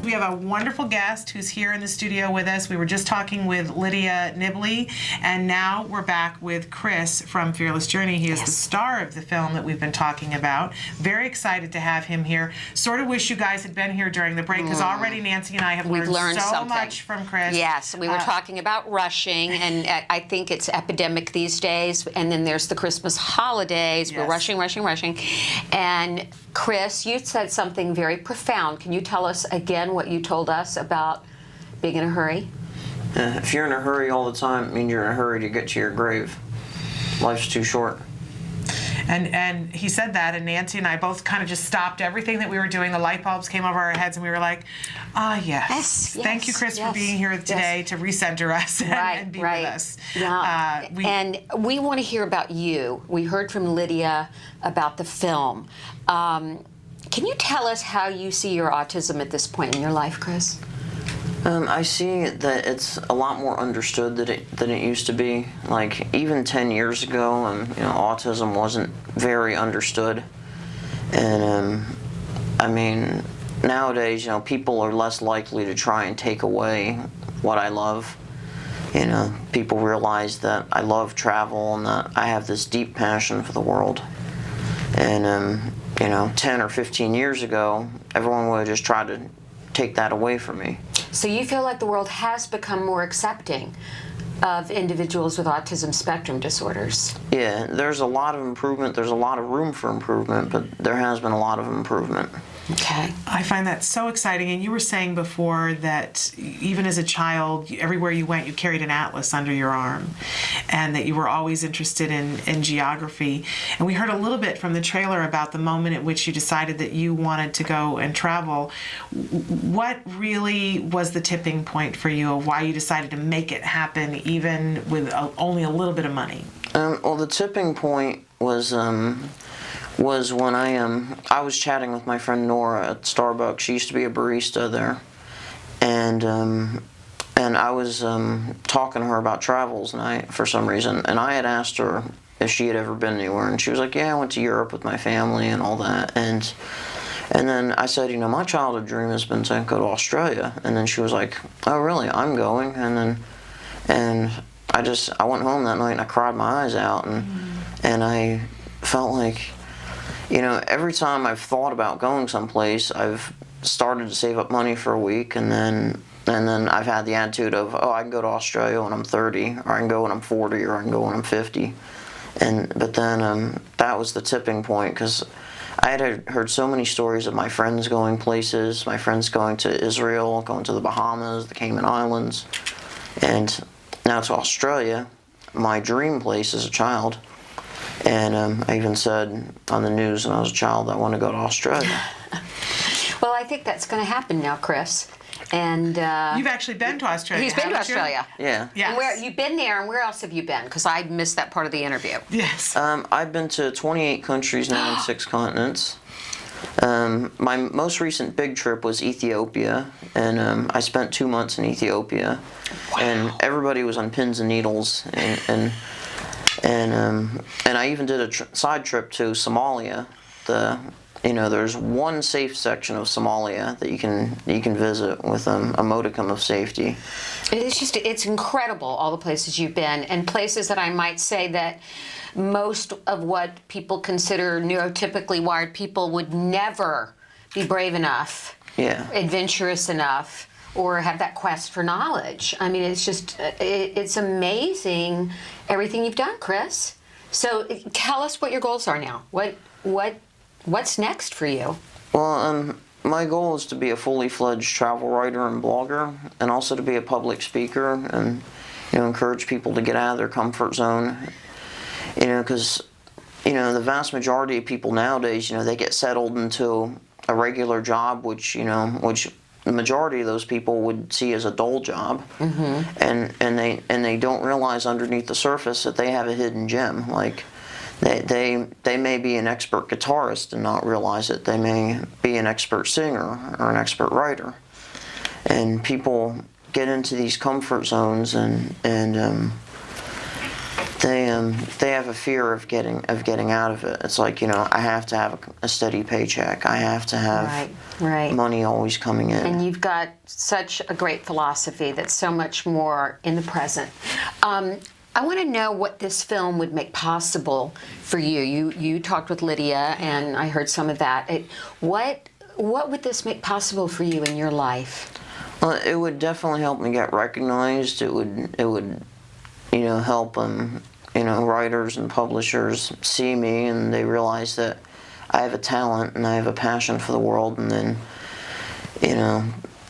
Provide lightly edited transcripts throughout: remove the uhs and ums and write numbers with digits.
we have a wonderful guest who's here in the studio with us. We were just talking with Lydia Nibley, and now we're back with Chris from Fearless Journey. He is the star of the film that we've been talking about. Very excited to have him here. Sort of wish you guys had been here during the break, because already Nancy and I have learned so much from Chris. Yes, we were talking about rushing, and I think it's epidemic these days, and then there's the Christmas holidays. We're rushing. And Chris, you said something very profound. Can you tell us again what you told us about being in a hurry? If you're in a hurry all the time, it means you're in a hurry to get to your grave. Life's too short. And he said that, and Nancy and I both kind of just stopped everything that we were doing. The light bulbs came over our heads, and we were like, yes. Thank you, Chris, for being here today to recenter us and be with us. Yeah. And we want to hear about you. We heard from Lydia about the film. Can you tell us how you see your autism at this point in your life, Chris? I see that it's a lot more understood than it used to be. Like, even 10 years ago, autism wasn't very understood. And, I mean, nowadays, people are less likely to try and take away what I love. People realize that I love travel and that I have this deep passion for the world. And, 10 or 15 years ago, everyone would have just tried to take that away from me. So you feel like the world has become more accepting of individuals with autism spectrum disorders? Yeah, there's a lot of improvement. There's a lot of room for improvement, but there has been a lot of improvement. Okay. I find that so exciting. And you were saying before that even as a child, everywhere you went, you carried an atlas under your arm, and that you were always interested in geography. And we heard a little bit from the trailer about the moment at which you decided that you wanted to go and travel. What really was the tipping point for you of why you decided to make it happen, even with only a little bit of money? Well, the tipping point was when I was chatting with my friend Nora at Starbucks. She used to be a barista there, and I was talking to her about travels night for some reason, and I had asked her if she had ever been anywhere, and she was like, yeah, I went to Europe with my family and all that, and then I said, my childhood dream has been to go to Australia, and then she was like, oh really, I'm going, and I went home that night and I cried my eyes out, and I felt like, every time I've thought about going someplace, I've started to save up money for a week, and then I've had the attitude of, I can go to Australia when I'm 30, or I can go when I'm 40, or I can go when I'm 50. But then that was the tipping point, because I had heard so many stories of my friends going places, my friends going to Israel, going to the Bahamas, the Cayman Islands, and now to Australia, my dream place as a child. And I even said on the news when I was a child, I want to go to Australia. Well, I think that's going to happen now, Chris. And you've actually been to Australia. He's been to Australia. Yeah. Yes. And where you've been there, and where else have you been? Because I missed that part of the interview. Yes. I've been to 28 countries now in 6 continents. My most recent big trip was Ethiopia, and I spent 2 months in Ethiopia. Wow. And everybody was on pins and needles, and I even did a side trip to Somalia. There's one safe section of Somalia that you can visit with a modicum of safety. It's incredible, all the places you've been, and places that I might say that most of what people consider neurotypically wired people would never be brave enough, adventurous enough, or have that quest for knowledge. I mean, it's amazing everything you've done, Chris. So tell us what your goals are now. What's next for you? Well, my goal is to be a fully fledged travel writer and blogger, and also to be a public speaker and encourage people to get out of their comfort zone. Because the vast majority of people nowadays, they get settled into a regular job, which the majority of those people would see as a dull job, and they don't realize underneath the surface that they have a hidden gem. Like they may be an expert guitarist and not realize it. They may be an expert singer or an expert writer, and people get into these comfort zones and they have a fear of getting out of it. It's like, I have to have a steady paycheck. I have to have right. money always coming in. And you've got such a great philosophy that's so much more in the present. I want to know what this film would make possible for you. You talked with Lydia, and I heard some of that. What would this make possible for you in your life? Well, it would definitely help me get recognized. It would help writers and publishers see me, and they realize that I have a talent and I have a passion for the world, and then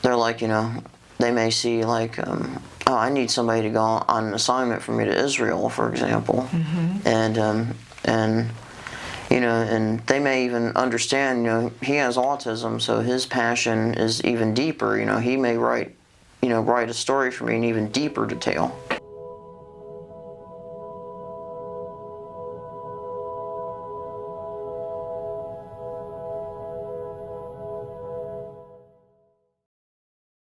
they're like, they may see like, oh, I need somebody to go on an assignment for me to Israel, for example. And and they may even understand, he has autism, so his passion is even deeper. He may write a story for me in even deeper detail.